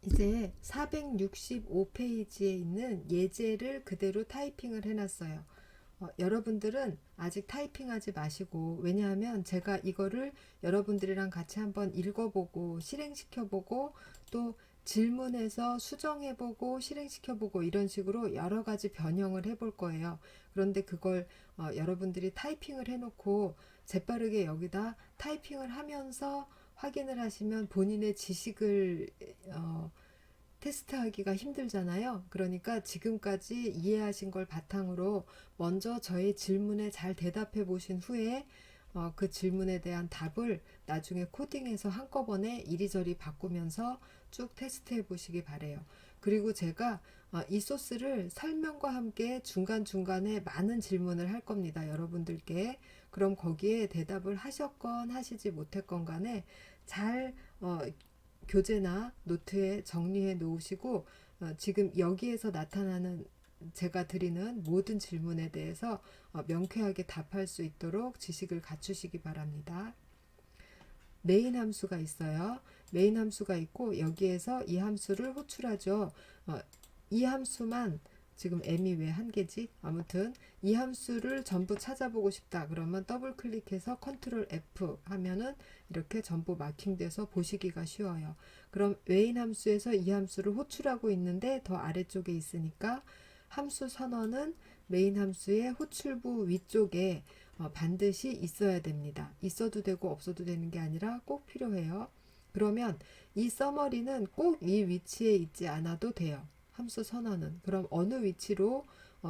이제 465페이지에 있는 예제를 그대로 타이핑을 해놨어요. 여러분들은 아직 타이핑하지 마시고, 왜냐하면 제가 이거를 여러분들이랑 같이 한번 읽어보고 실행시켜보고 또 질문해서 수정해보고 실행시켜보고 이런 식으로 여러 가지 변형을 해볼 거예요. 그런데 그걸 여러분들이 타이핑을 해놓고 재빠르게 여기다 타이핑을 하면서 확인을 하시면 본인의 지식을 테스트하기가 힘들잖아요. 그러니까 지금까지 이해하신 걸 바탕으로 먼저 저의 질문에 잘 대답해 보신 후에 그 질문에 대한 답을 나중에 코딩해서 한꺼번에 이리저리 바꾸면서 쭉 테스트해 보시기 바래요. 그리고 제가 이 소스를 설명과 함께 중간중간에 많은 질문을 할 겁니다. 여러분들께. 그럼 거기에 대답을 하셨건 하시지 못했건 간에 잘 교재나 노트에 정리해 놓으시고 지금 여기에서 나타나는 제가 드리는 모든 질문에 대해서 명쾌하게 답할 수 있도록 지식을 갖추시기 바랍니다. 메인 함수가 있어요. 메인 함수가 있고 여기에서 이 함수를 호출하죠. 이 함수만 지금 m이 왜 한 개지? 아무튼 이 함수를 전부 찾아보고 싶다. 그러면 더블 클릭해서 컨트롤 F 하면은 이렇게 전부 마킹돼서 보시기가 쉬워요. 그럼 메인 함수에서 이 함수를 호출하고 있는데 더 아래쪽에 있으니까 함수 선언은 메인 함수의 호출부 위쪽에 반드시 있어야 됩니다. 있어도 되고 없어도 되는 게 아니라 꼭 필요해요. 그러면 이 서머리는 꼭 이 위치에 있지 않아도 돼요. 함수 선언은. 그럼 어느 위치로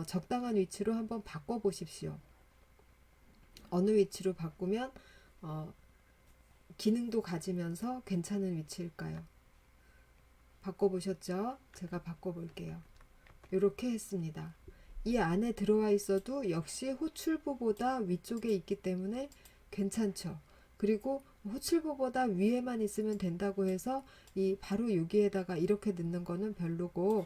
적당한 위치로 한번 바꿔 보십시오. 어느 위치로 바꾸면 기능도 가지면서 괜찮은 위치일까요? 바꿔보셨죠? 제가 바꿔볼게요. 이렇게 했습니다. 이 안에 들어와 있어도 역시 호출부보다 위쪽에 있기 때문에 괜찮죠. 그리고 호출부보다 위에만 있으면 된다고 해서 이 바로 여기에다가 이렇게 넣는 거는 별로고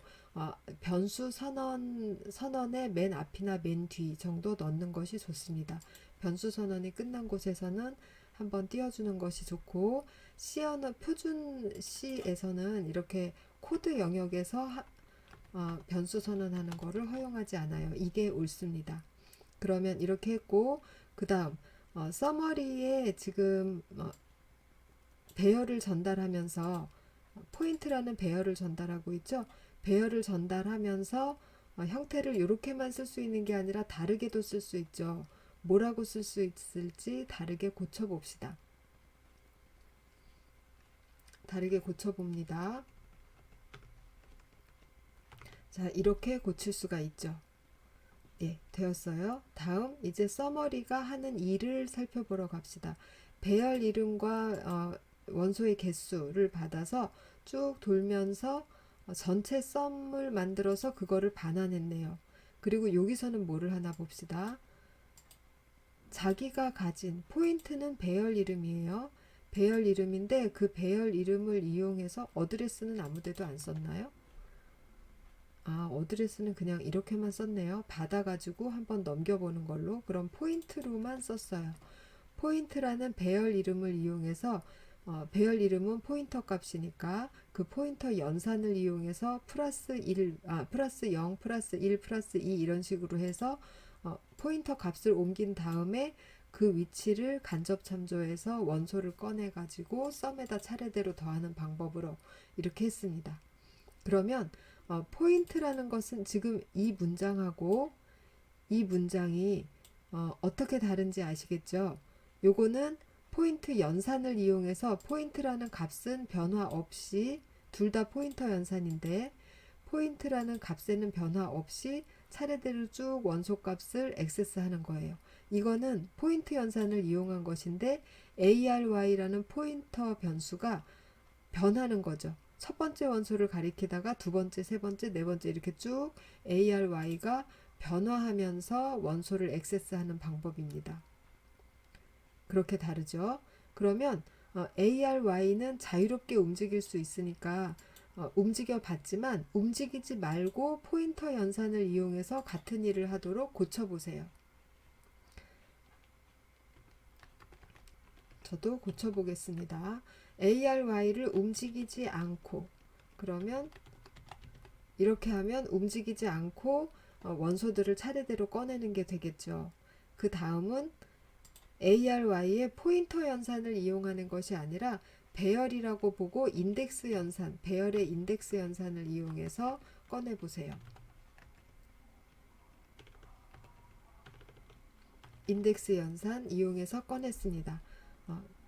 변수 선언의 맨 앞이나 맨 뒤 정도 넣는 것이 좋습니다. 변수 선언이 끝난 곳에서는 한번 띄워주는 것이 좋고 C어는 표준 C에서는 이렇게 코드 영역에서 변수 선언하는 거를 허용하지 않아요. 이게 옳습니다. 그러면 이렇게 했고 그 다음 서머리에 지금 배열을 전달하면서 포인트라는 배열을 전달하고 있죠. 배열을 전달하면서 형태를 이렇게만 쓸 수 있는 게 아니라 다르게도 쓸 수 있죠. 뭐라고 쓸 수 있을지 다르게 고쳐봅시다. 다르게 고쳐봅니다. 자, 이렇게 고칠 수가 있죠. 예, 되었어요. 다음 이제 서머리가 하는 일을 살펴보러 갑시다. 배열 이름과 원소의 개수를 받아서 쭉 돌면서 전체 썸을 만들어서 그거를 반환했네요. 그리고 여기서는 뭐를 하나 봅시다. 자기가 가진 포인트는 배열 이름이에요. 배열 이름인데 그 배열 이름을 이용해서 어드레스는 아무데도 안 썼나요? 어드레스는 그냥 이렇게만 썼네요. 받아가지고 한번 넘겨보는 걸로. 그럼 포인트로만 썼어요. 포인트라는 배열 이름을 이용해서 배열 이름은 포인터 값이니까 그 포인터 연산을 이용해서 플러스 1, 플러스 0, 플러스 1, 플러스 2 이런 식으로 해서 포인터 값을 옮긴 다음에 그 위치를 간접 참조해서 원소를 꺼내 가지고 썸에다 차례대로 더하는 방법으로 이렇게 했습니다. 그러면 포인트라는 것은 지금 이 문장하고 이 문장이 어떻게 다른지 아시겠죠? 요거는 포인트 연산을 이용해서 포인트라는 값은 변화 없이 둘 다 포인터 연산인데 포인트라는 값에는 변화 없이 차례대로 쭉 원소값을 액세스하는 거예요. 이거는 포인트 연산을 이용한 것인데 ARY라는 포인터 변수가 변하는 거죠. 첫 번째 원소를 가리키다가 두 번째, 세 번째, 네 번째 이렇게 쭉 ARY가 변화하면서 원소를 액세스하는 방법입니다. 그렇게 다르죠. 그러면 ARY는 자유롭게 움직일 수 있으니까 움직여 봤지만 움직이지 말고 포인터 연산을 이용해서 같은 일을 하도록 고쳐보세요. 저도 고쳐보겠습니다. ARY를 움직이지 않고 그러면 이렇게 하면 움직이지 않고 원소들을 차례대로 꺼내는 게 되겠죠. 그 다음은 ARY의 포인터 연산을 이용하는 것이 아니라 배열이라고 보고 인덱스 연산, 배열의 인덱스 연산을 이용해서 꺼내보세요. 인덱스 연산 이용해서 꺼냈습니다.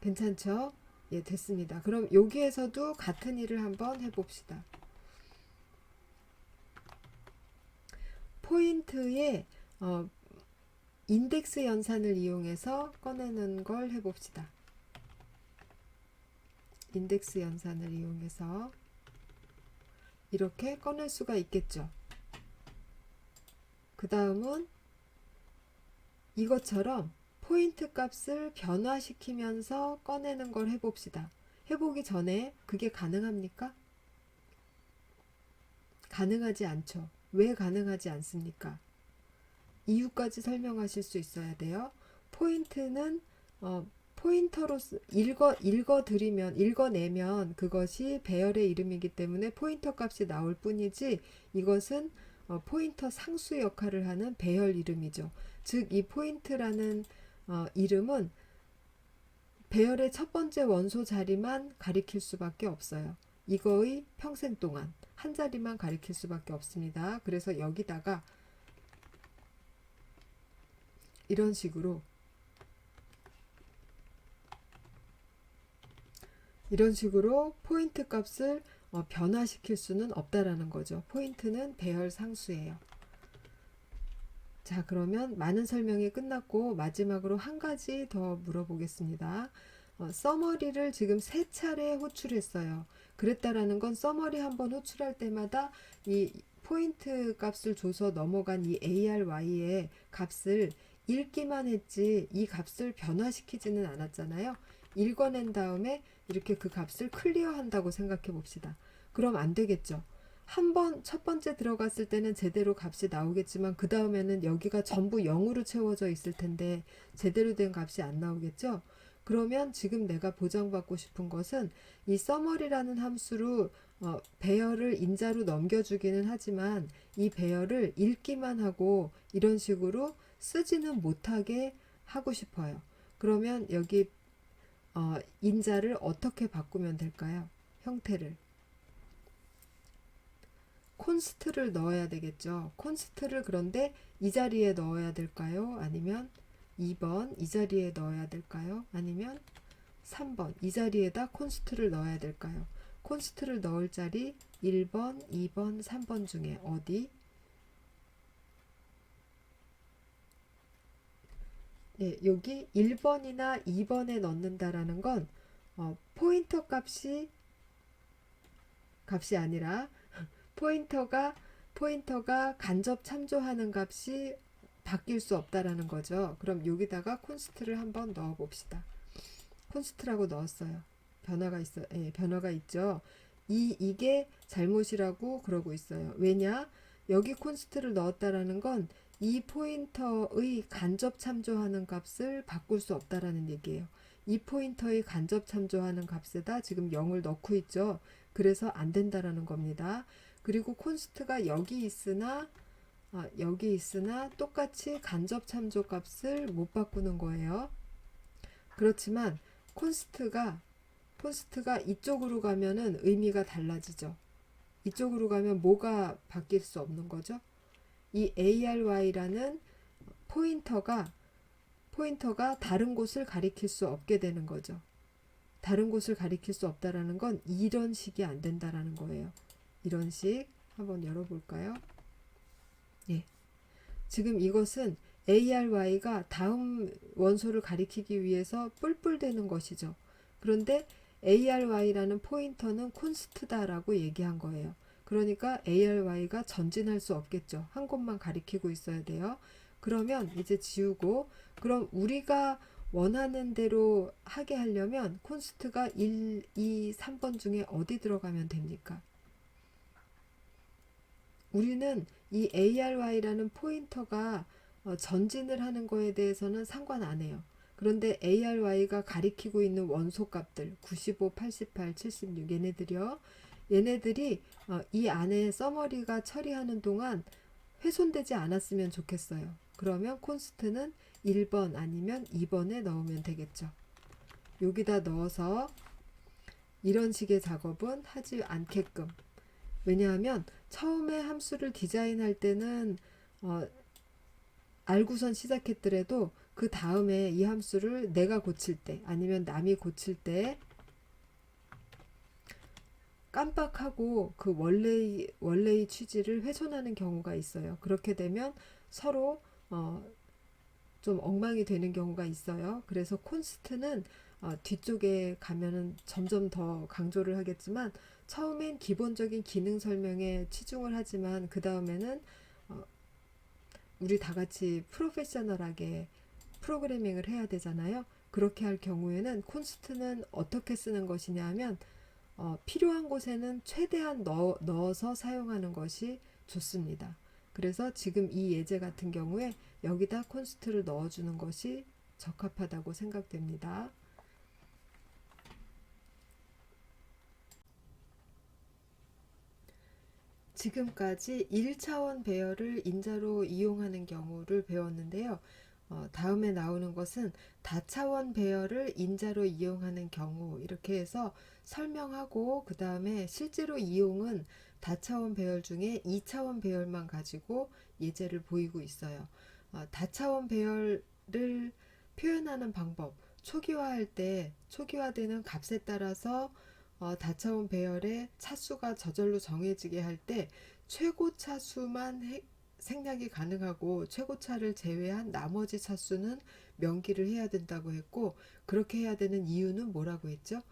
괜찮죠? 예, 됐습니다. 그럼 여기에서도 같은 일을 한번 해봅시다. 포인트의 인덱스 연산을 이용해서 꺼내는 걸 해봅시다. 인덱스 연산을 이용해서 이렇게 꺼낼 수가 있겠죠. 그 다음은 이것처럼 포인트 값을 변화시키면서 꺼내는 걸 해봅시다. 해보기 전에 그게 가능합니까? 가능하지 않죠. 왜 가능하지 않습니까? 이유까지 설명하실 수 있어야 돼요. 포인트는 포인터로 읽어내면 그것이 배열의 이름이기 때문에 포인터 값이 나올 뿐이지 이것은 포인터 상수 역할을 하는 배열 이름이죠. 즉 이 포인트라는 이름은 배열의 첫 번째 원소 자리만 가리킬 수밖에 없어요. 이거의 평생 동안 한 자리만 가리킬 수밖에 없습니다. 그래서 여기다가 이런 식으로 포인트 값을 변화시킬 수는 없다라는 거죠. 포인트는 배열 상수예요. 자, 그러면 많은 설명이 끝났고 마지막으로 한 가지 더 물어보겠습니다. 서머리를 지금 3차례 호출했어요. 그랬다라는 건 서머리 한번 호출할 때마다 이 포인트 값을 줘서 넘어간 이 ARY의 값을 읽기만 했지 이 값을 변화시키지는 않았잖아요. 읽어낸 다음에 이렇게 그 값을 클리어한다고 생각해 봅시다. 그럼 안 되겠죠. 한번 첫 번째 들어갔을 때는 제대로 값이 나오겠지만 그 다음에는 여기가 전부 0으로 채워져 있을 텐데 제대로 된 값이 안 나오겠죠. 그러면 지금 내가 보장받고 싶은 것은 이 서머리라는 함수로 배열을 인자로 넘겨주기는 하지만 이 배열을 읽기만 하고 이런 식으로 쓰지는 못하게 하고 싶어요. 그러면 여기 인자를 어떻게 바꾸면 될까요? 형태를. 콘스트를 넣어야 되겠죠. 콘스트를 그런데 이 자리에 넣어야 될까요? 아니면 2번 이 자리에 넣어야 될까요? 아니면 3번 이 자리에다 콘스트를 넣어야 될까요? 콘스트를 넣을 자리 1번, 2번, 3번 중에 어디? 예, 여기 1번이나 2번에 넣는다라는 건 포인터 값이 아니라 포인터가 간접 참조하는 값이 바뀔 수 없다라는 거죠. 그럼 여기다가 콘스트를 한번 넣어 봅시다. 콘스트라고 넣었어요. 변화가 있죠. 이게 잘못이라고 그러고 있어요. 왜냐? 여기 콘스트를 넣었다라는 건 이 포인터의 간접 참조하는 값을 바꿀 수 없다라는 얘기예요. 이 포인터의 간접 참조하는 값에다 지금 0을 넣고 있죠. 그래서 안 된다라는 겁니다. 그리고 콘스트가 여기 있으나 똑같이 간접 참조 값을 못 바꾸는 거예요. 그렇지만 콘스트가 이쪽으로 가면은 의미가 달라지죠. 이쪽으로 가면 뭐가 바뀔 수 없는 거죠? 이 ARY라는 포인터가 다른 곳을 가리킬 수 없게 되는 거죠. 다른 곳을 가리킬 수 없다라는 건 이런 식이 안 된다라는 거예요. 이런 식 한번 열어볼까요? 예. 지금 이것은 ARY가 다음 원소를 가리키기 위해서 뿔뿔대는 것이죠. 그런데 ARY라는 포인터는 콘스트다라고 얘기한 거예요. 그러니까 ARY가 전진할 수 없겠죠. 한 곳만 가리키고 있어야 돼요. 그러면 이제 지우고 그럼 우리가 원하는 대로 하게 하려면 콘스트가 1, 2, 3번 중에 어디 들어가면 됩니까? 우리는 이 ARY라는 포인터가 전진을 하는 거에 대해서는 상관 안 해요. 그런데 ARY가 가리키고 있는 원소 값들 95, 88, 76 얘네들이요. 얘네들이 이 안에 서머리가 처리하는 동안 훼손되지 않았으면 좋겠어요. 그러면 콘스트는 1번 아니면 2번에 넣으면 되겠죠. 여기다 넣어서 이런 식의 작업은 하지 않게끔. 왜냐하면 처음에 함수를 디자인할 때는 알고선 시작했더라도 그 다음에 이 함수를 내가 고칠 때 아니면 남이 고칠 때 깜빡하고 그 원래의 취지를 훼손하는 경우가 있어요. 그렇게 되면 서로 좀 엉망이 되는 경우가 있어요. 그래서 콘스트는 뒤쪽에 가면은 점점 더 강조를 하겠지만 처음엔 기본적인 기능 설명에 치중을 하지만 그 다음에는 우리 다 같이 프로페셔널하게 프로그래밍을 해야 되잖아요. 그렇게 할 경우에는 콘스트는 어떻게 쓰는 것이냐 하면 필요한 곳에는 최대한 넣어서 사용하는 것이 좋습니다. 그래서 지금 이 예제 같은 경우에 여기다 콘스트를 넣어주는 것이 적합하다고 생각됩니다. 지금까지 1차원 배열을 인자로 이용하는 경우를 배웠는데요. 다음에 나오는 것은 다차원 배열을 인자로 이용하는 경우 이렇게 해서 설명하고 그 다음에 실제로 이용은 다차원 배열 중에 2차원 배열만 가지고 예제를 보이고 있어요. 다차원 배열을 표현하는 방법 초기화할 때 초기화되는 값에 따라서 다차원 배열의 차수가 저절로 정해지게 할 때 최고 차수만 생략이 가능하고 최고차를 제외한 나머지 차수는 명기를 해야 된다고 했고 그렇게 해야 되는 이유는 뭐라고 했죠?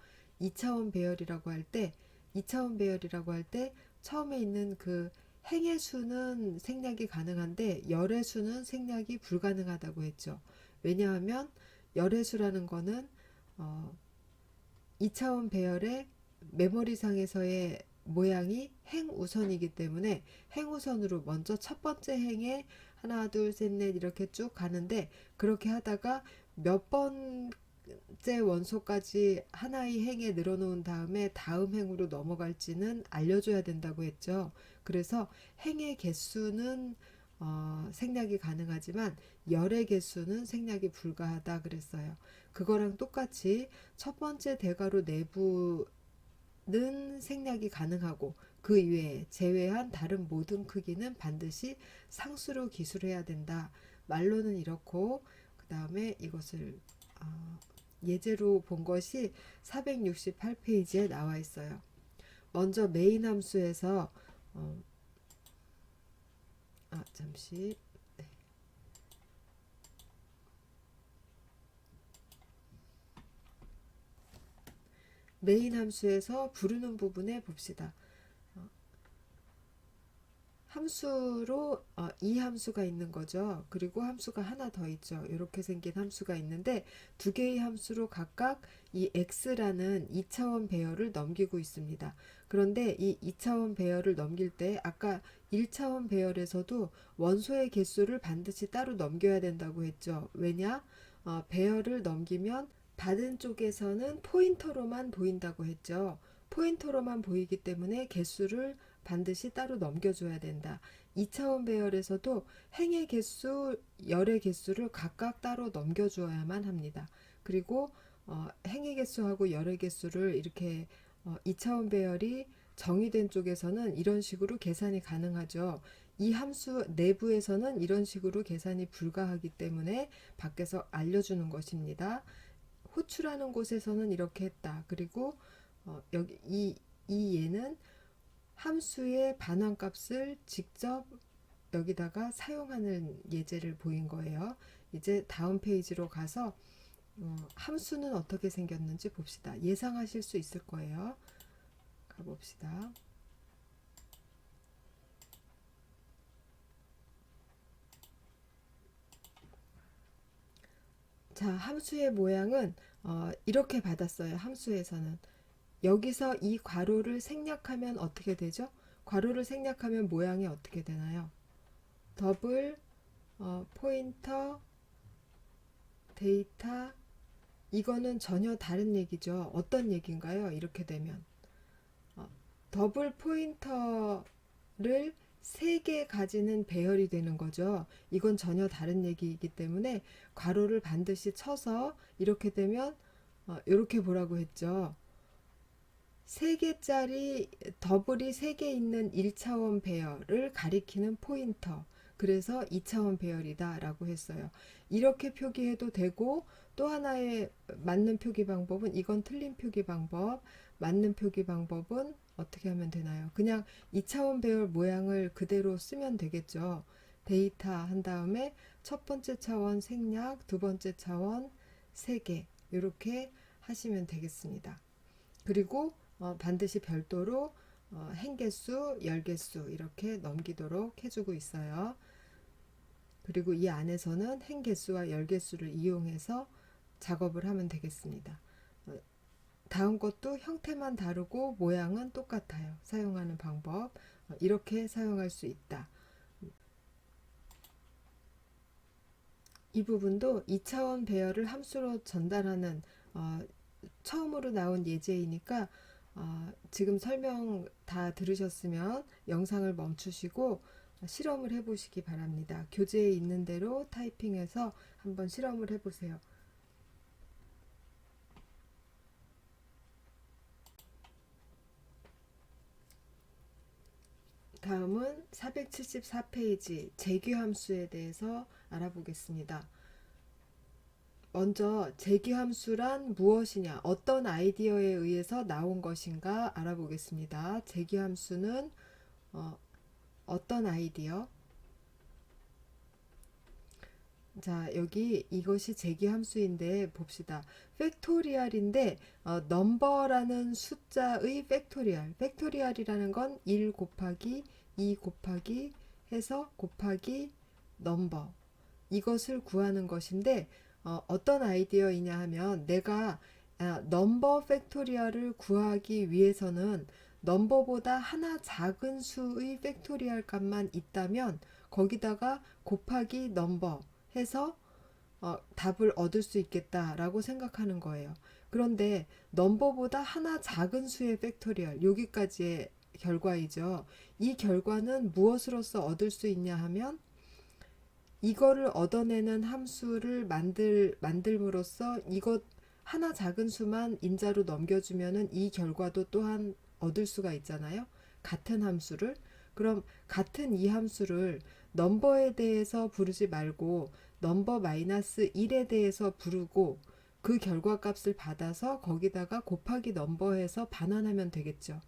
2차원 배열이라고 할 때 2차원 배열이라고 할 때 처음에 있는 그 행의 수는 생략이 가능한데 열의 수는 생략이 불가능하다고 했죠. 왜냐하면 열의 수라는 거는 2차원 배열의 메모리상에서의 모양이 행우선이기 때문에 행우선으로 먼저 첫 번째 행에 하나 둘 셋 넷 이렇게 쭉 가는데 그렇게 하다가 몇 번째 원소까지 하나의 행에 늘어놓은 다음에 다음 행으로 넘어갈지는 알려줘야 된다고 했죠. 그래서 행의 개수는 생략이 가능하지만 열의 개수는 생략이 불가하다 그랬어요. 그거랑 똑같이 첫 번째 대괄호 내부는 생략이 가능하고 그 이외에 제외한 다른 모든 크기는 반드시 상수로 기술해야 된다. 말로는 이렇고 그 다음에 이것을 예제로 본 것이 468페이지에 나와 있어요. 먼저 메인 함수에서 잠시 메인 함수에서 부르는 부분에 봅시다. 함수로 이 함수가 있는 거죠. 그리고 함수가 하나 더 있죠. 이렇게 생긴 함수가 있는데 두 개의 함수로 각각 이 x라는 2차원 배열을 넘기고 있습니다. 그런데 이 2차원 배열을 넘길 때 아까 1차원 배열에서도 원소의 개수를 반드시 따로 넘겨야 된다고 했죠. 왜냐? 배열을 넘기면 받은 쪽에서는 포인터로만 보인다고 했죠. 포인터로만 보이기 때문에 개수를 반드시 따로 넘겨줘야 된다. 2차원 배열에서도 행의 개수, 열의 개수를 각각 따로 넘겨주어야만 합니다. 그리고 행의 개수하고 열의 개수를 이렇게 2차원 배열이 정의된 쪽에서는 이런 식으로 계산이 가능하죠. 이 함수 내부에서는 이런 식으로 계산이 불가하기 때문에 밖에서 알려주는 것입니다. 호출하는 곳에서는 이렇게 했다. 그리고 여기 이 얘는 함수의 반환값을 직접 여기다가 사용하는 예제를 보인 거예요. 이제 다음 페이지로 가서 함수는 어떻게 생겼는지 봅시다. 예상하실 수 있을 거예요. 가봅시다. 자, 함수의 모양은 이렇게 받았어요. 함수에서는 여기서 이 괄호를 생략하면 어떻게 되죠? 괄호를 생략하면 모양이 어떻게 되나요? 더블 포인터 데이터 이거는 전혀 다른 얘기죠. 어떤 얘기인가요? 이렇게 되면 더블 포인터를 3개 가지는 배열이 되는 거죠. 이건 전혀 다른 얘기이기 때문에 괄호를 반드시 쳐서 이렇게 되면 이렇게 보라고 했죠. 3개짜리 더블이 3개 있는 1차원 배열을 가리키는 포인터. 그래서 2차원 배열이다 라고 했어요. 이렇게 표기해도 되고, 또 하나의 맞는 표기 방법은, 이건 틀린 표기 방법, 맞는 표기 방법은 어떻게 하면 되나요? 그냥 2차원 배열 모양을 그대로 쓰면 되겠죠. 데이터 한 다음에 첫 번째 차원 생략, 두 번째 차원 3개 이렇게 하시면 되겠습니다. 그리고 반드시 별도로 행개수, 열개수 이렇게 넘기도록 해주고 있어요. 그리고 이 안에서는 행개수와 열개수를 이용해서 작업을 하면 되겠습니다. 다음 것도 형태만 다르고 모양은 똑같아요. 사용하는 방법 이렇게 사용할 수 있다. 이 부분도 2차원 배열을 함수로 전달하는 처음으로 나온 예제이니까 지금 설명 다 들으셨으면 영상을 멈추시고 실험을 해보시기 바랍니다. 교재에 있는 대로 타이핑해서 한번 실험을 해보세요. 다음은 474페이지 재규함수에 대해서 알아보겠습니다. 먼저 재규함수란 무엇이냐, 어떤 아이디어에 의해서 나온 것인가 알아보겠습니다. 재규함수는 어떤 아이디어? 자, 여기 이것이 재규함수인데 봅시다. 팩토리얼인데 넘버라는 숫자의 팩토리얼. 팩토리얼이라는 건 1 곱하기 2 곱하기 해서 곱하기 넘버. 이것을 구하는 것인데 어떤 아이디어이냐 하면 내가 넘버 팩토리얼을 구하기 위해서는 넘버보다 하나 작은 수의 팩토리얼 값만 있다면 거기다가 곱하기 넘버 해서 답을 얻을 수 있겠다라고 생각하는 거예요. 그런데 넘버보다 하나 작은 수의 팩토리얼, 여기까지의 결과이죠. 이 결과는 무엇으로서 얻을 수 있냐 하면 이거를 얻어내는 함수를 만들므로써 이것 하나 작은 수만 인자로 넘겨주면은 이 결과도 또한 얻을 수가 있잖아요. 같은 함수를. 그럼 같은 이 함수를 넘버에 대해서 부르지 말고 넘버 마이너스 1에 대해서 부르고 그 결과값을 받아서 거기다가 곱하기 넘버해서 반환하면 되겠죠.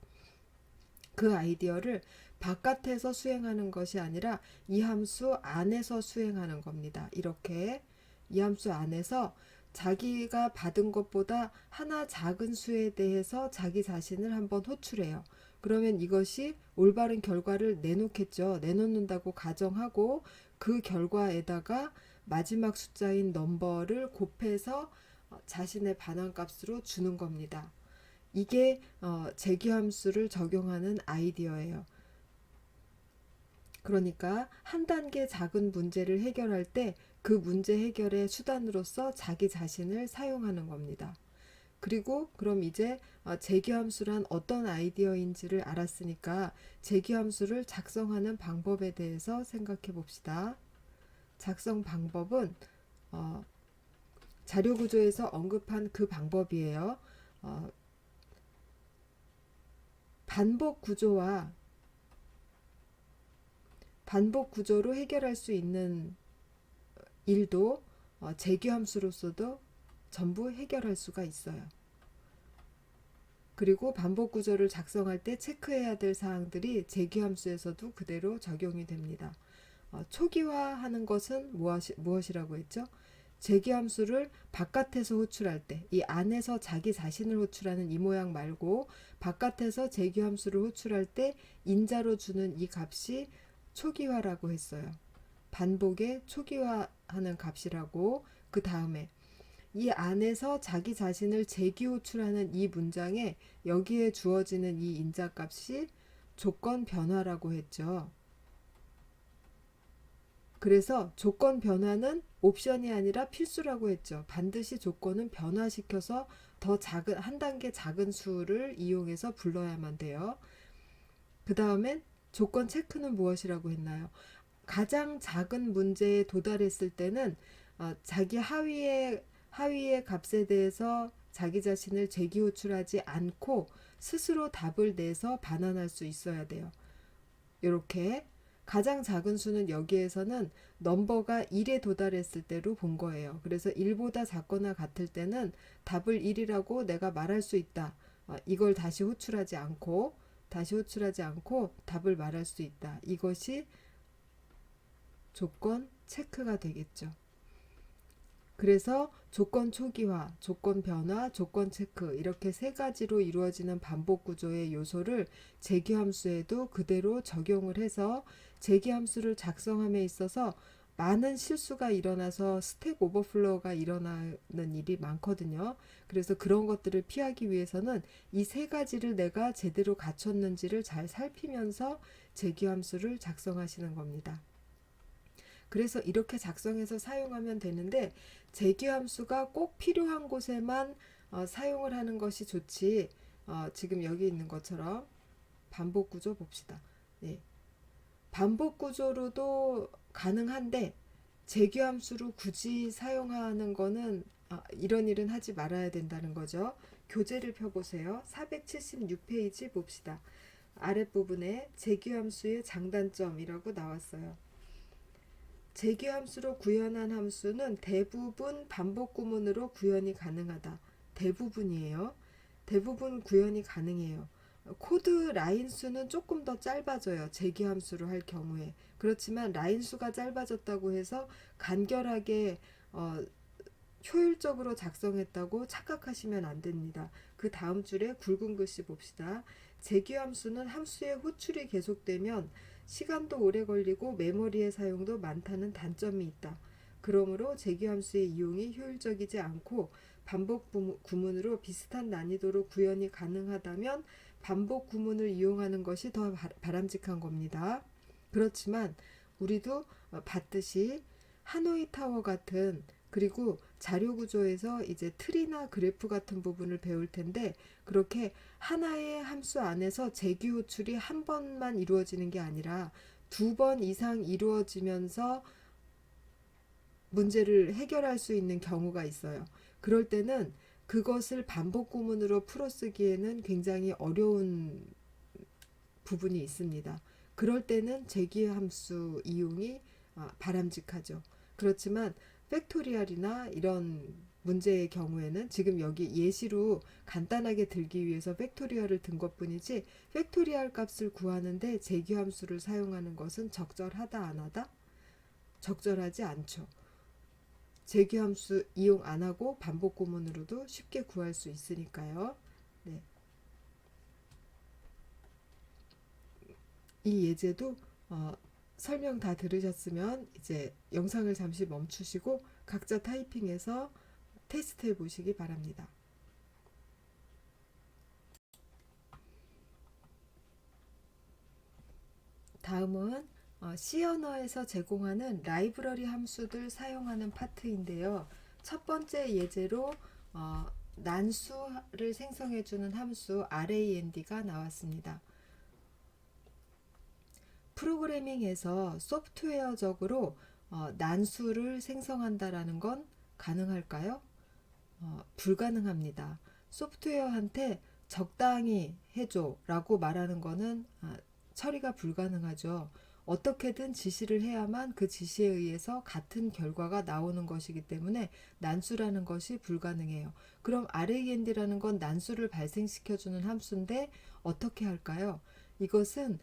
그 아이디어를 바깥에서 수행하는 것이 아니라 이 함수 안에서 수행하는 겁니다. 이렇게 이 함수 안에서 자기가 받은 것보다 하나 작은 수에 대해서 자기 자신을 한번 호출해요. 그러면 이것이 올바른 결과를 내놓겠죠. 내놓는다고 가정하고 그 결과에다가 마지막 숫자인 넘버를 곱해서 자신의 반환값으로 주는 겁니다. 이게 재규함수를 적용하는 아이디어예요. 그러니까 한 단계 작은 문제를 해결할 때 그 문제 해결의 수단으로서 자기 자신을 사용하는 겁니다. 그리고 그럼 이제 재규함수란 어떤 아이디어인지를 알았으니까 재규함수를 작성하는 방법에 대해서 생각해 봅시다. 작성 방법은 자료구조에서 언급한 그 방법이에요. 반복 구조로 해결할 수 있는 일도 재규함수로서도 전부 해결할 수가 있어요. 그리고 반복 구조를 작성할 때 체크해야 될 사항들이 재규함수에서도 그대로 적용이 됩니다. 초기화하는 것은 무엇이라고 했죠? 재규함수를 바깥에서 호출할 때, 이 안에서 자기 자신을 호출하는 이 모양 말고 바깥에서 재규함수를 호출할 때 인자로 주는 이 값이 초기화라고 했어요. 반복에 초기화하는 값이라고. 그 다음에 이 안에서 자기 자신을 재기 호출하는 이 문장에 여기에 주어지는 이 인자값이 조건 변화라고 했죠. 그래서 조건 변화는 옵션이 아니라 필수라고 했죠. 반드시 조건은 변화시켜서 더 작은 한 단계 작은 수를 이용해서 불러야만 돼요. 그 다음엔 조건 체크는 무엇이라고 했나요? 가장 작은 문제에 도달했을 때는 자기 하위의 값에 대해서 자기 자신을 재기호출하지 않고 스스로 답을 내서 반환할 수 있어야 돼요. 이렇게 가장 작은 수는 여기에서는 넘버가 1에 도달했을 때로 본 거예요. 그래서 1보다 작거나 같을 때는 답을 1이라고 내가 말할 수 있다. 이걸 다시 호출하지 않고 답을 말할 수 있다. 이것이 조건 체크가 되겠죠. 그래서 조건 초기화, 조건 변화, 조건 체크 이렇게 세 가지로 이루어지는 반복 구조의 요소를 재기함수에도 그대로 적용을 해서 재기함수를 작성함에 있어서 많은 실수가 일어나서 스택 오버플로우가 일어나는 일이 많거든요. 그래서 그런 것들을 피하기 위해서는 이 세 가지를 내가 제대로 갖췄는지를 잘 살피면서 재기함수를 작성하시는 겁니다. 그래서 이렇게 작성해서 사용하면 되는데 재규함수가 꼭 필요한 곳에만 사용을 하는 것이 좋지. 지금 여기 있는 것처럼 반복 구조 봅시다. 네. 반복 구조로도 가능한데 재규함수로 굳이 사용하는 거는 이런 일은 하지 말아야 된다는 거죠. 교재를 펴보세요. 476페이지 봅시다. 아랫부분에 재규함수의 장단점이라고 나왔어요. 재규함수로 구현한 함수는 대부분 반복 구문으로 구현이 가능하다. 대부분이에요. 대부분 구현이 가능해요. 코드 라인 수는 조금 더 짧아져요. 재규함수로 할 경우에. 그렇지만 라인 수가 짧아졌다고 해서 간결하게 효율적으로 작성했다고 착각하시면 안 됩니다. 그 다음 줄에 굵은 글씨 봅시다. 재규함수는 함수의 호출이 계속되면 시간도 오래 걸리고 메모리의 사용도 많다는 단점이 있다. 그러므로 재규함수의 이용이 효율적이지 않고 반복 구문으로 비슷한 난이도로 구현이 가능하다면 반복 구문을 이용하는 것이 더 바람직한 겁니다. 그렇지만 우리도 봤듯이 하노이 타워 같은 그리고 자료 구조에서 이제 트리나 그래프 같은 부분을 배울 텐데 그렇게 하나의 함수 안에서 재규 호출이 한 번만 이루어지는 게 아니라 2번 이상 이루어지면서 문제를 해결할 수 있는 경우가 있어요. 그럴 때는 그것을 반복 구문으로 풀어쓰기에는 굉장히 어려운 부분이 있습니다. 그럴 때는 재규 함수 이용이 바람직하죠. 그렇지만 팩토리얼이나 이런 문제의 경우에는 지금 여기 예시로 간단하게 들기 위해서 팩토리얼을 든 것뿐이지 팩토리얼 값을 구하는데 재규함수를 사용하는 것은 적절하다 안 하다? 적절하지 않죠. 재규함수 이용 안 하고 반복 구문으로도 쉽게 구할 수 있으니까요. 네. 이 예제도 설명 다 들으셨으면 이제 영상을 잠시 멈추시고 각자 타이핑해서 테스트해 보시기 바랍니다. 다음은 C 언어에서 제공하는 라이브러리 함수들 사용하는 파트인데요. 첫 번째 예제로 난수를 생성해주는 함수 RAND가 나왔습니다. 프로그래밍에서 소프트웨어적으로 난수를 생성한다라는 건 가능할까요? 불가능합니다. 소프트웨어한테 적당히 해줘 라고 말하는 거는 처리가 불가능하죠. 어떻게든 지시를 해야만 그 지시에 의해서 같은 결과가 나오는 것이기 때문에 난수라는 것이 불가능해요. 그럼 RAND라는 건 난수를 발생시켜주는 함수인데 어떻게 할까요? 이것은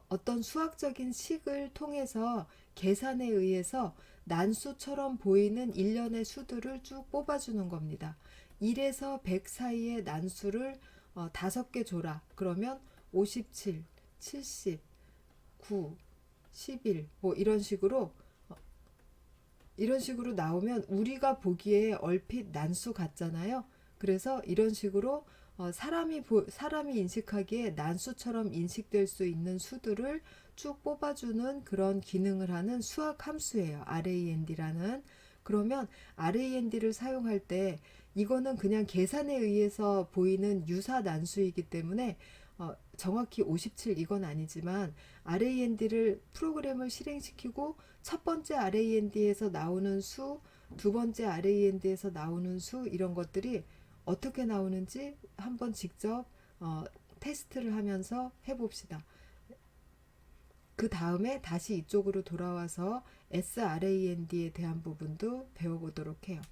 어떤 수학적인 식을 통해서 계산에 의해서 난수처럼 보이는 일련의 수들을 쭉 뽑아주는 겁니다. 1에서 100 사이의 난수를 5개 줘라. 그러면 57, 70, 9, 11 뭐 이런 식으로 나오면 우리가 보기에 얼핏 난수 같잖아요. 그래서 이런 식으로 사람이 인식하기에 난수처럼 인식될 수 있는 수들을 쭉 뽑아주는 그런 기능을 하는 수학 함수예요. RAND라는. 그러면 RAND를 사용할 때 이거는 그냥 계산에 의해서 보이는 유사 난수이기 때문에 정확히 57 이건 아니지만 RAND를 프로그램을 실행시키고 첫 번째 RAND에서 나오는 수, 두 번째 RAND에서 나오는 수 이런 것들이 어떻게 나오는지 한번 직접 테스트를 하면서 해봅시다. 그 다음에 다시 이쪽으로 돌아와서 SRAND에 대한 부분도 배워보도록 해요.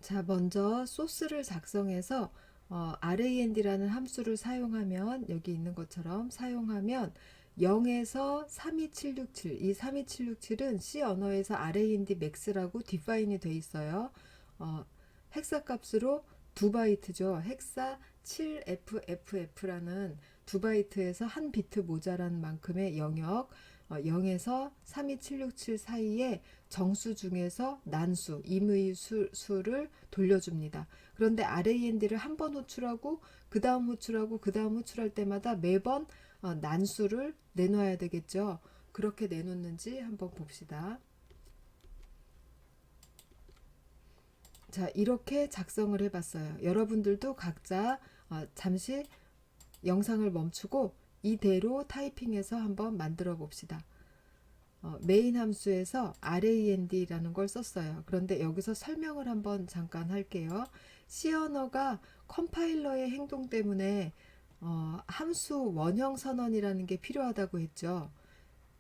자, 먼저 소스를 작성해서 RAND라는 함수를 사용하면 여기 있는 것처럼 사용하면 0에서 32767 이 32767은 C 언어에서 RAND max라고 디파인이 돼 있어요. 헥사 값으로 2바이트죠. 헥사 7FFF라는 2바이트에서 한 비트 모자란 만큼의 영역 0에서 32767 사이에 정수 중에서 난수, 임의 수를 돌려줍니다. 그런데 RAND를 한 번 호출하고 그 다음 호출하고 그 다음 호출할 때마다 매번 난수를 내놔야 되겠죠. 그렇게 내놓는지 한번 봅시다. 자, 이렇게 작성을 해봤어요. 여러분들도 각자 잠시 영상을 멈추고 이대로 타이핑해서 한번 만들어 봅시다. 메인 함수에서 RAND라는 걸 썼어요. 그런데 여기서 설명을 한번 잠깐 할게요. C 언어가 컴파일러의 행동 때문에 함수 원형 선언이라는 게 필요하다고 했죠.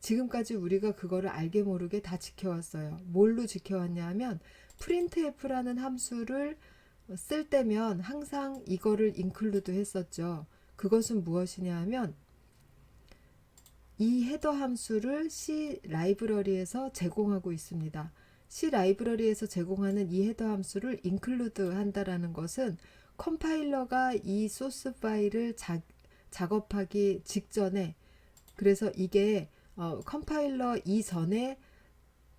지금까지 우리가 그거를 알게 모르게 다 지켜왔어요. 뭘로 지켜왔냐 하면 printf라는 함수를 쓸 때면 항상 이거를 include 했었죠. 그것은 무엇이냐 하면 이 헤더 함수를 C 라이브러리에서 제공하고 있습니다. C 라이브러리에서 제공하는 이 헤더 함수를 include 한다라는 것은 컴파일러가 이 소스 파일을 작업하기 직전에 그래서 이게 컴파일러 이전에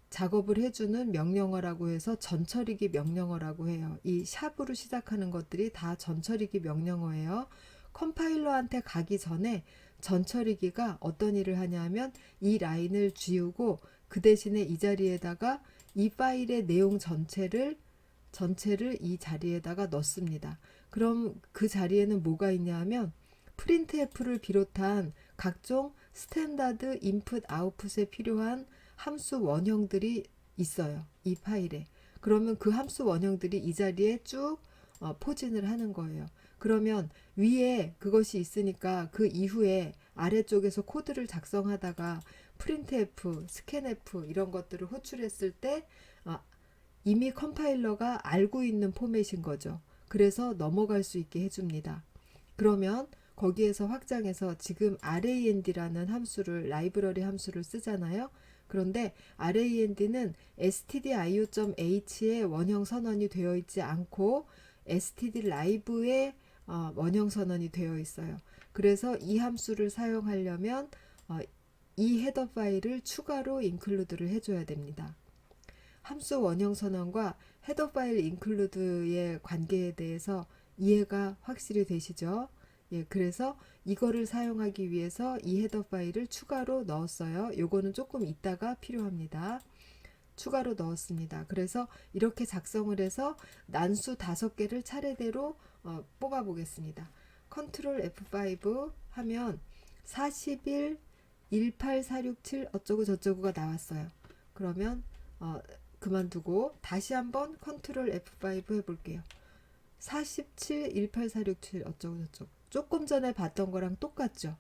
작업을 해주는 명령어라고 해서 전처리기 명령어라고 해요. 이 샵으로 시작하는 것들이 다 전처리기 명령어예요. 컴파일러한테 가기 전에 전처리기가 어떤 일을 하냐면 이 라인을 지우고 그 대신에 이 자리에다가 이 파일의 내용 전체를 이 자리에다가 넣습니다. 그럼 그 자리에는 뭐가 있냐 하면 printf를 비롯한 각종 스탠다드 인풋 아웃풋에 필요한 함수 원형들이 있어요. 이 파일에. 그러면 그 함수 원형들이 이 자리에 쭉 포진을 하는 거예요. 그러면 위에 그것이 있으니까 그 이후에 아래쪽에서 코드를 작성하다가 printf, scanf 이런 것들을 호출했을 때 이미 컴파일러가 알고 있는 포맷인 거죠. 그래서 넘어갈 수 있게 해줍니다. 그러면 거기에서 확장해서 지금 RAND라는 함수를 라이브러리 함수를 쓰잖아요. 그런데 RAND는 stdio.h의 원형 선언이 되어 있지 않고 stdlive의 원형 선언이 되어 있어요. 그래서 이 함수를 사용하려면 이 헤더 파일을 추가로 include를 해줘야 됩니다. 함수 원형 선언과 헤더 파일 include의 관계에 대해서 이해가 확실히 되시죠? 예, 그래서 이거를 사용하기 위해서 이 헤더 파일을 추가로 넣었어요. 요거는 조금 이따가 필요합니다. 추가로 넣었습니다. 그래서 이렇게 작성을 해서 난수 5개를 차례대로 뽑아 보겠습니다. 컨트롤 F5 하면 41, 18467 어쩌고 저쩌고가 나왔어요. 그러면 그만두고 다시 한번 컨트롤 F5 해볼게요. 47, 18467 어쩌고 저쩌고 조금 전에 봤던 거랑 똑같죠.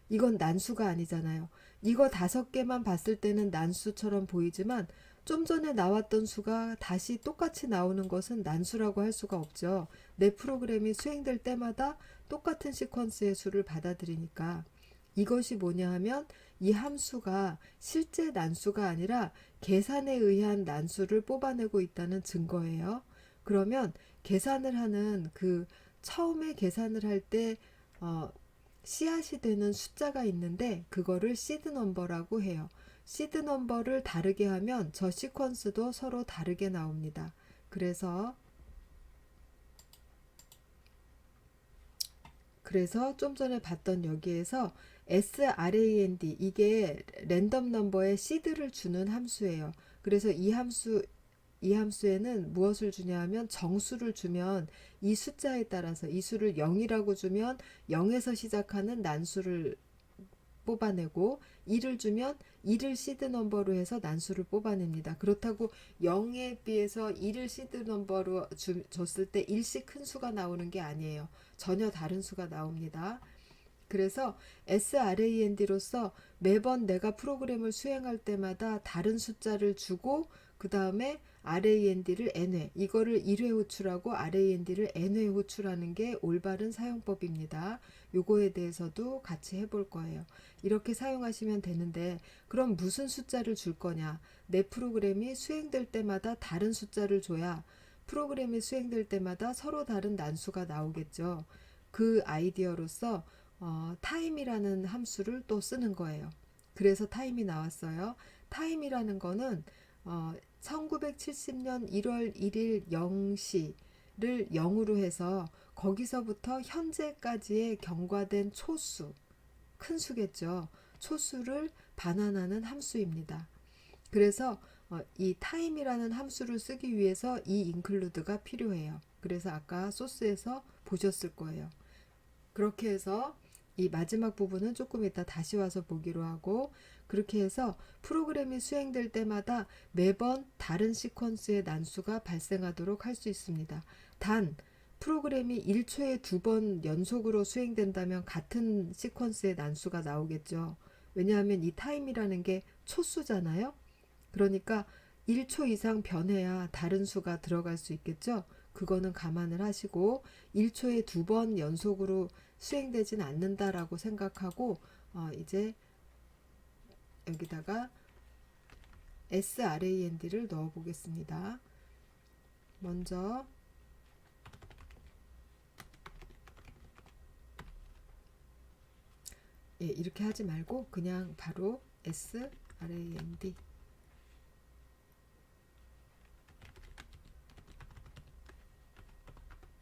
이건 난수가 아니잖아요. 이거 5개만 봤을 때는 난수처럼 보이지만 좀 전에 나왔던 수가 다시 똑같이 나오는 것은 난수라고 할 수가 없죠. 내 프로그램이 수행될 때마다 똑같은 시퀀스의 수를 받아들이니까 이것이 뭐냐 하면 이 함수가 실제 난수가 아니라 계산에 의한 난수를 뽑아내고 있다는 증거예요. 그러면 계산을 하는 처음에 계산을 할 때 씨앗이 되는 숫자가 있는데 그거를 시드 넘버라고 해요. 시드 넘버를 다르게 하면 저 시퀀스도 서로 다르게 나옵니다. 그래서 좀 전에 봤던 여기에서 SRAND 이게 랜덤 넘버에 시드를 주는 함수예요. 그래서 이 함수 이 함수에는 무엇을 주냐 하면 정수를 주면 이 숫자에 따라서 이 수를 0이라고 주면 0에서 시작하는 난수를 뽑아내고 2를 주면 2를 시드 넘버로 해서 난수를 뽑아냅니다. 그렇다고 0에 비해서 2를 시드 넘버로 줬을 때 일씩 큰 수가 나오는 게 아니에요. 전혀 다른 수가 나옵니다. 그래서 SRAND로서 매번 내가 프로그램을 수행할 때마다 다른 숫자를 주고 그 다음에 RAND를 n회, 이거를 1회 호출하고 RAND를 n회 호출하는 게 올바른 사용법입니다. 요거에 대해서도 같이 해볼 거예요. 이렇게 사용하시면 되는데 그럼 무슨 숫자를 줄 거냐? 내 프로그램이 수행될 때마다 다른 숫자를 줘야 프로그램이 수행될 때마다 서로 다른 난수가 나오겠죠. 그 아이디어로서 타임이라는 함수를 또 쓰는 거예요. 그래서 타임이 나왔어요. 타임이라는 거는 1970년 1월 1일 0시를 0으로 해서 거기서부터 현재까지의 경과된 초수, 큰 수겠죠. 초수를 반환하는 함수입니다. 그래서 이 타임이라는 함수를 쓰기 위해서 이 include가 필요해요. 그래서 아까 소스에서 보셨을 거예요. 그렇게 해서 이 마지막 부분은 조금 이따 다시 와서 보기로 하고, 그렇게 해서 프로그램이 수행될 때마다 매번 다른 시퀀스의 난수가 발생하도록 할 수 있습니다. 단 프로그램이 1초에 2번 연속으로 수행된다면 같은 시퀀스의 난수가 나오겠죠. 왜냐하면 이 타임이라는 게 초수잖아요. 그러니까 1초 이상 변해야 다른 수가 들어갈 수 있겠죠. 그거는 감안을 하시고 1초에 2번 연속으로 수행되진 않는다라고 생각하고 이제 여기다가 SRAND를 넣어 보겠습니다. 먼저 이렇게 하지 말고 그냥 바로 SRAND.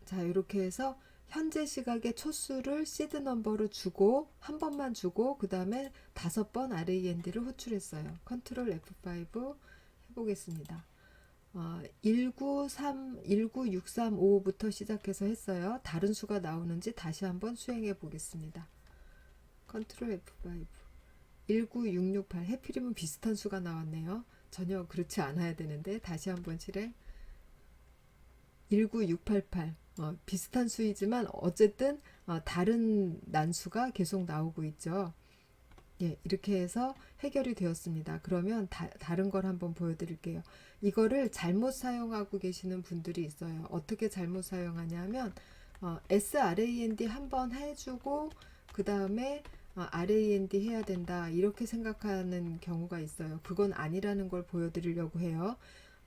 자, 이렇게 해서 현재 시각의 초수를 시드 넘버로 주고 한 번만 주고 그 다음에 5번 RAND를 호출했어요. 컨트롤 F5 해보겠습니다. 19365부터 시작해서 했어요. 다른 수가 나오는지 다시 한번 수행해 보겠습니다. 컨트롤 F5 19668 해필이면 비슷한 수가 나왔네요. 전혀 그렇지 않아야 되는데 다시 한번 실행 19688 비슷한 수이지만 어쨌든 다른 난수가 계속 나오고 있죠. 예, 이렇게 해서 해결이 되었습니다. 그러면 다른 걸 한번 보여드릴게요. 이거를 잘못 사용하고 계시는 분들이 있어요. 어떻게 잘못 사용하냐면 SRAND 한번 해주고 그 다음에 RAND 해야 된다 이렇게 생각하는 경우가 있어요. 그건 아니라는 걸 보여드리려고 해요.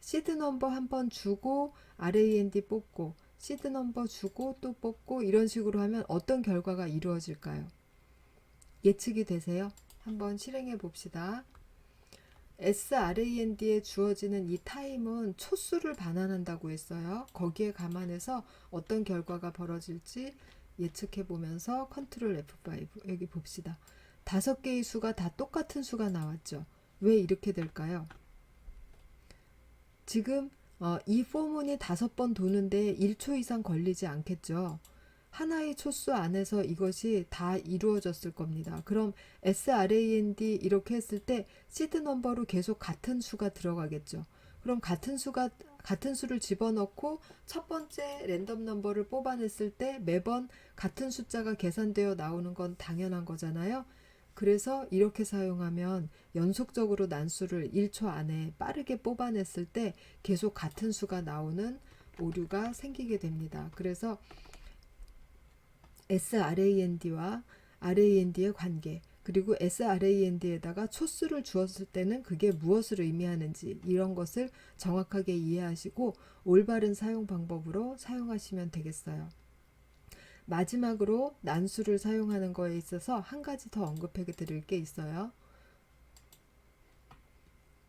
시드 넘버 한번 주고 RAND 뽑고 시드 넘버 주고 또 뽑고 이런 식으로 하면 어떤 결과가 이루어질까요? 예측이 되세요? 한번 실행해 봅시다. SRAND에 주어지는 이 타임은 초수를 반환한다고 했어요. 거기에 감안해서 어떤 결과가 벌어질지 예측해 보면서 컨트롤 F5 여기 봅시다. 5개의 수가 다 똑같은 수가 나왔죠. 왜 이렇게 될까요? 지금 이 포문이 5번 도는데 1초 이상 걸리지 않겠죠. 하나의 초수 안에서 이것이 다 이루어졌을 겁니다. 그럼 SRAND 이렇게 했을 때 시드 넘버로 계속 같은 수가 들어가겠죠. 그럼 같은 수를 집어넣고 첫 번째 랜덤 넘버를 뽑아냈을 때 매번 같은 숫자가 계산되어 나오는 건 당연한 거잖아요. 그래서 이렇게 사용하면 연속적으로 난수를 1초 안에 빠르게 뽑아냈을 때 계속 같은 수가 나오는 오류가 생기게 됩니다. 그래서 SRAND와 RAND의 관계, 그리고 SRAND에다가 초수를 주었을 때는 그게 무엇을 의미하는지 이런 것을 정확하게 이해하시고 올바른 사용 방법으로 사용하시면 되겠어요. 마지막으로 난수를 사용하는 거에 있어서 한 가지 더 언급해 드릴 게 있어요.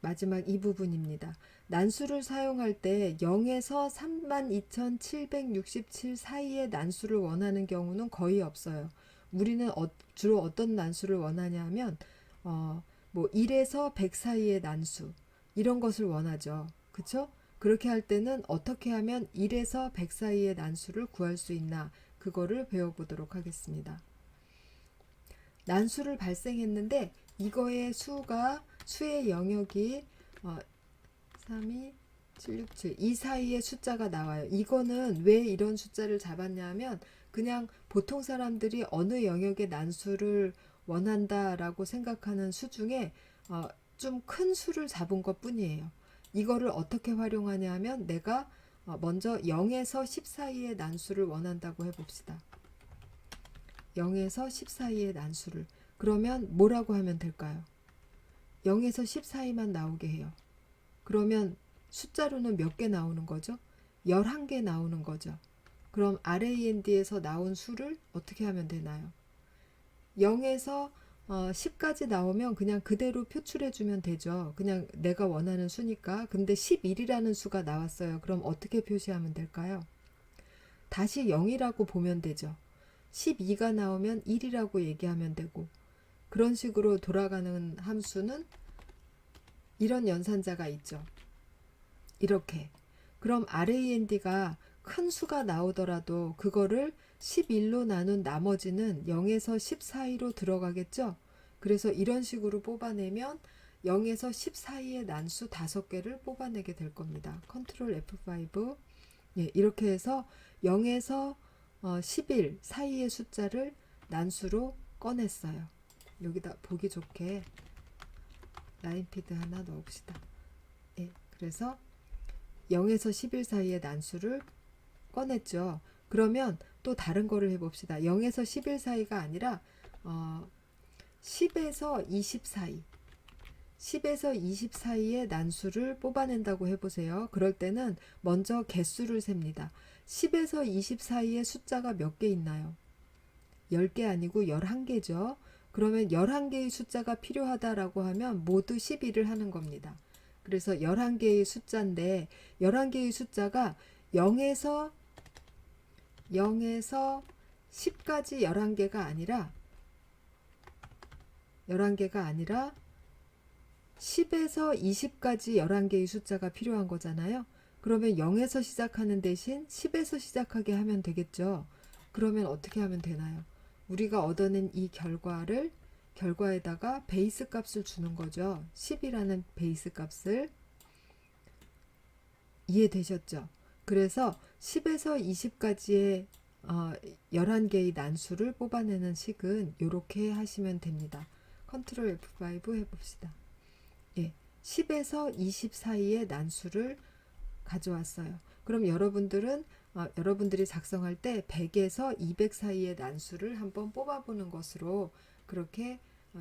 마지막 이 부분입니다. 난수를 사용할 때 0에서 32,767 사이의 난수를 원하는 경우는 거의 없어요. 우리는 주로 어떤 난수를 원하냐 하면 뭐 1에서 100 사이의 난수 이런 것을 원하죠. 그쵸? 그렇게 할 때는 어떻게 하면 1에서 100 사이의 난수를 구할 수 있나, 그거를 배워보도록 하겠습니다. 난수를 발생했는데 이거의 수의 영역이 3, 2, 7, 6, 7 이 사이의 숫자가 나와요. 이거는 왜 이런 숫자를 잡았냐면 그냥 보통 사람들이 어느 영역의 난수를 원한다라고 생각하는 수 중에 좀 큰 수를 잡은 것 뿐이에요. 이거를 어떻게 활용하냐 하면 내가 먼저 0에서 10 사이의 난수를 원한다고 해봅시다. 0에서 10 사이의 난수를. 그러면 뭐라고 하면 될까요? 0에서 10 사이만 나오게 해요. 그러면 숫자로는 몇 개 나오는 거죠? 11개 나오는 거죠. 그럼 RAND에서 나온 수를 어떻게 하면 되나요? 0에서 10까지 나오면 그냥 그대로 표출해 주면 되죠. 그냥 내가 원하는 수니까. 근데 11이라는 수가 나왔어요. 그럼 어떻게 표시하면 될까요? 다시 0이라고 보면 되죠. 12가 나오면 1이라고 얘기하면 되고, 그런 식으로 돌아가는 함수는 이런 연산자가 있죠. 이렇게. 그럼 RAND가 큰 수가 나오더라도 그거를 11로 나눈 나머지는 0에서 10 사이로 들어가겠죠. 그래서 이런 식으로 뽑아내면 0에서 10 사이의 난수 5개를 뽑아내게 될 겁니다. 컨트롤 F5. 예, 이렇게 해서 0에서 11 사이의 숫자를 난수로 꺼냈어요. 여기다 보기 좋게 라인피드 하나 넣읍시다. 예, 그래서 0에서 11 사이의 난수를 꺼냈죠. 그러면 또 다른 거를 해봅시다. 0에서 11 사이가 아니라 10에서 20 사이, 10에서 20 사이의 난수를 뽑아낸다고 해보세요. 그럴 때는 먼저 개수를 셉니다. 10에서 20 사이의 숫자가 몇 개 있나요? 10개 아니고 11개죠. 그러면 11개의 숫자가 필요하다라고 하면 모두 12를 하는 겁니다. 그래서 11개의 숫자인데 11개의 숫자가 0에서 10까지 11개가 아니라 10에서 20까지 11개의 숫자가 필요한 거잖아요. 그러면 0에서 시작하는 대신 10에서 시작하게 하면 되겠죠. 그러면 어떻게 하면 되나요? 우리가 얻어낸 이 결과에다가 베이스 값을 주는 거죠. 10이라는 베이스 값을. 이해되셨죠? 그래서 10에서 20까지의 11개의 난수를 뽑아내는 식은 이렇게 하시면 됩니다. 컨트롤 F5 해봅시다. 예, 10에서 20 사이의 난수를 가져왔어요. 그럼 여러분들이 작성할 때 100에서 200 사이의 난수를 한번 뽑아보는 것으로 그렇게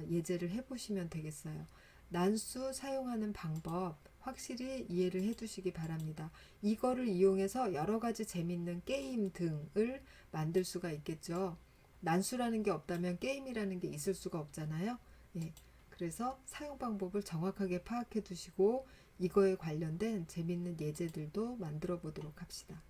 예제를 해보시면 되겠어요. 난수 사용하는 방법 확실히 이해를 해두시기 바랍니다. 이거를 이용해서 여러 가지 재밌는 게임 등을 만들 수가 있겠죠. 난수라는 게 없다면 게임이라는 게 있을 수가 없잖아요. 예, 그래서 사용 방법을 정확하게 파악해 두시고 이거에 관련된 재밌는 예제들도 만들어 보도록 합시다.